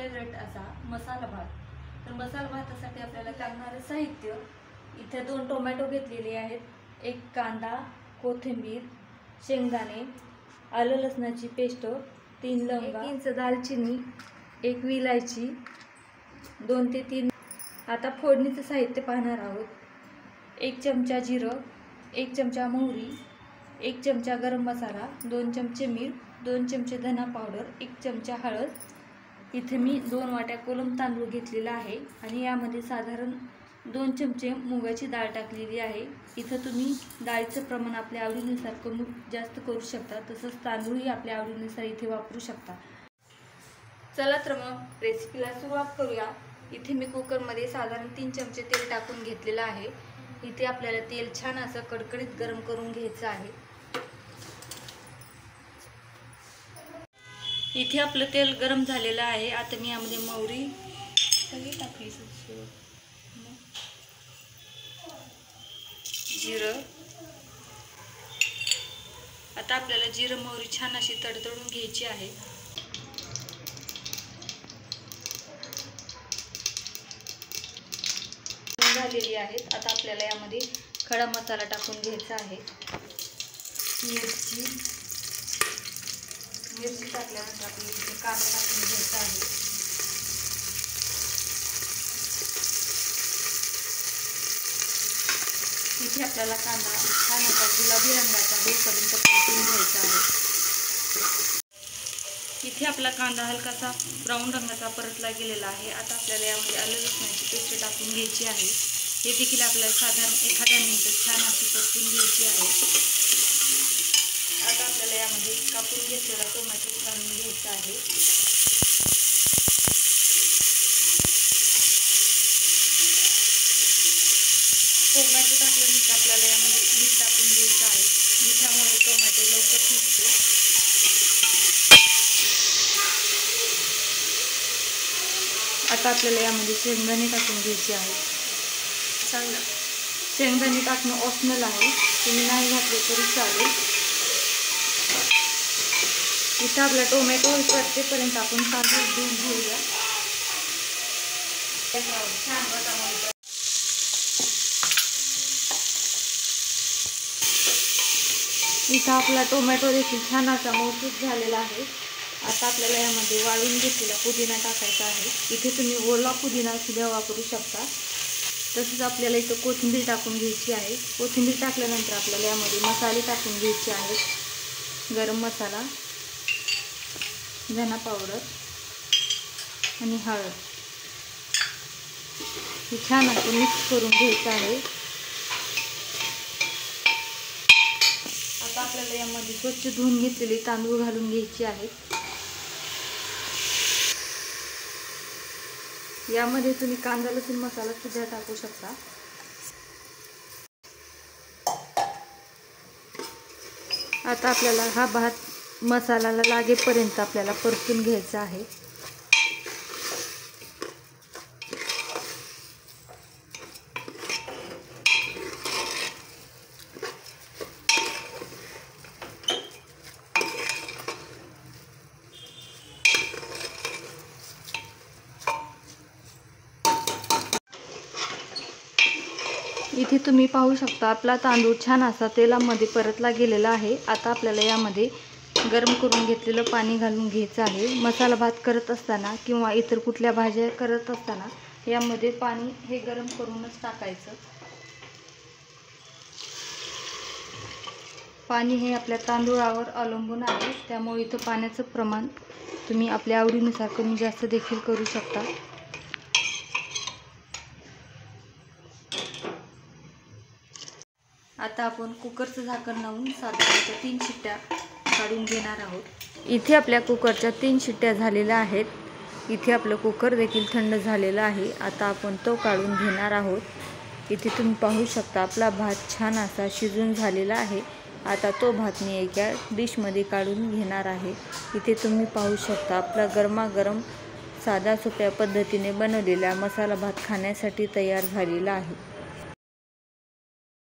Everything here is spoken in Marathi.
फेवरेट असा मसाला भात। तर मसाला भातासाठी आपल्याला लागणारे साहित्य, इथे 2 टोमॅटो घेतलेले आहेत, 1 कांदा, कोथिंबीर, शेंगदाणे, आलं लसणाची पेस्ट, 3 लवंगा, 1 इंच दालचिनी, 1 विलायची, 2 ते 3। आता फोडणीचं साहित्य पाहणार आहोत। 1 चमचा जिरं, 1 चमचा मोहरी, 1 चमचा गरम मसाला, 2 चमचे मीठ, 2 चमचे धना पावडर, 1 चमचा हळद। इथे मी 2 वाट्या कोलम तांदूळ घेतलेला आहे आणि यामध्ये साधारण 2 चमचे मुगाची डाळ टाकलेली आहे। इथं तुम्ही डाळीचं प्रमाण आपल्या आवडीनुसार कमी जास्त करू शकता, तसंच तांदूळही आपल्या आवडीनुसार इथे वापरू शकता। चला तर मग रेसिपीला सुरुवात करूया। इथे मी कुकरमध्ये साधारण 3 चमचे तेल टाकून घेतलेलं आहे। इथे आपल्याला तेल छान असं कडकडीत गरम करून घ्यायचं आहे। इथे आपलं तेल गरम झालेलं आहे। आता मी यामध्ये मोहरी सगळी टाकली, जिरं। आता आपल्याला जिरं मोहरी छान अशी तडतडून घ्यायची आहे। झालेली आहेत। आता आपल्याला यामध्ये खडा मसाला टाकून घ्यायचा आहे। मिरची टाकल्यानंतर आपल्याला इथे कांदा टाकून घ्यायचा आहे। इथे आपल्याला कांदा छान असा गुलाबी रंगाचा होईपर्यंत परतून घ्यायचा आहे। इथे आपला कांदा हलकासा ब्राऊन रंगाचा परतला गेलेला आहे। आता आपल्याला यामध्ये आलं लसणाची पेस्ट टाकून घ्यायची आहे। हे देखील आपल्याला साधारण 1 मिनिट छान अशी परतून घ्यायची आहे। आता आपल्याला यामध्ये कापून घेतलेला टोमॅटो घालून घ्यायचा आहे। टोमॅटो टाकल्यानंतर आपल्याला यामध्ये मीठ टाकून घ्यायचं आहे। मिठामुळे टोमॅटो लवकर शिजतो। आता आपल्याला यामध्ये शेंगदाणे टाकून घ्यायचे आहेत। शेंगदाणे टाकणं ऑप्शनल आहे, तुम्ही नाही घातले तरी चालेल। इथं आपला टोमॅटो परतेपर्यंत आपण तांदूळ धुवून घेऊया। इथं आपला टोमॅटो देखील छान असा मऊसूत झालेला आहे। आता आपल्याला यामध्ये वाळून घेतलेला पुदिना टाकायचा आहे। इथे तुम्ही ओला पुदिना सुद्धा वापरू शकता। तसेच आपल्याला इथं कोथिंबीर टाकून घ्यायची आहे। कोथिंबीर टाकल्यानंतर आपल्याला यामध्ये मसाले टाकून घ्यायचे आहेत। गरम मसाला, धना पावडर आणि हळद हे छान असं मिक्स करून घ्यायचं आहे। आता आपल्याला यामध्ये स्वच्छ धुवून घेतलेले तांदूळ घालून घ्यायचे आहेत। यामध्ये तुम्ही कांदा लसूण मसाला सुद्धा टाकू शकता। आता आपल्याला हा भात मसाल्याला लागेपर्यंत आपल्याला परतून घ्यायचा आहे। इथे तुम्ही पाहू शकता आपला तांदूळ छान असा तेलामध्ये परतला गेलेला आहे। आता आपल्याला यामध्ये गरम करून घेतलेलं पाणी घालून घ्यायचं आहे। मसाला भात करत असताना किंवा इतर कुठल्या भाज्या करत असताना यामध्ये पाणी हे गरम करूनच टाकायचं। पाणी हे आपल्या तांदूळावर अवलंबून आहे, त्यामुळे इथं पाण्याचं प्रमाण तुम्ही आपल्या आवडीनुसार कमी जास्त देखील करू शकता। आता आपण कुकरचं झाकण लावून साधारणतः 3 शिट्ट्या काढून घेणार आहोत। इथे आपल्या कुकरच्या 3 शिट्ट्या झालेल्या आहेत। इथे आपलं कुकर देखील थंड झालेलं आहे। आता आपण तो काढून घेणार आहोत। इथे तुम्ही पाहू शकता आपला भात छान असा शिजून झालेला आहे। आता तो भात मी एका डिशमध्ये काढून घेणार आहे। इथे तुम्ही पाहू शकता आपला गरमागरम साधा सोप्या पद्धतीने बनवलेला मसाला भात खाण्यासाठी तयार झालेला आहे।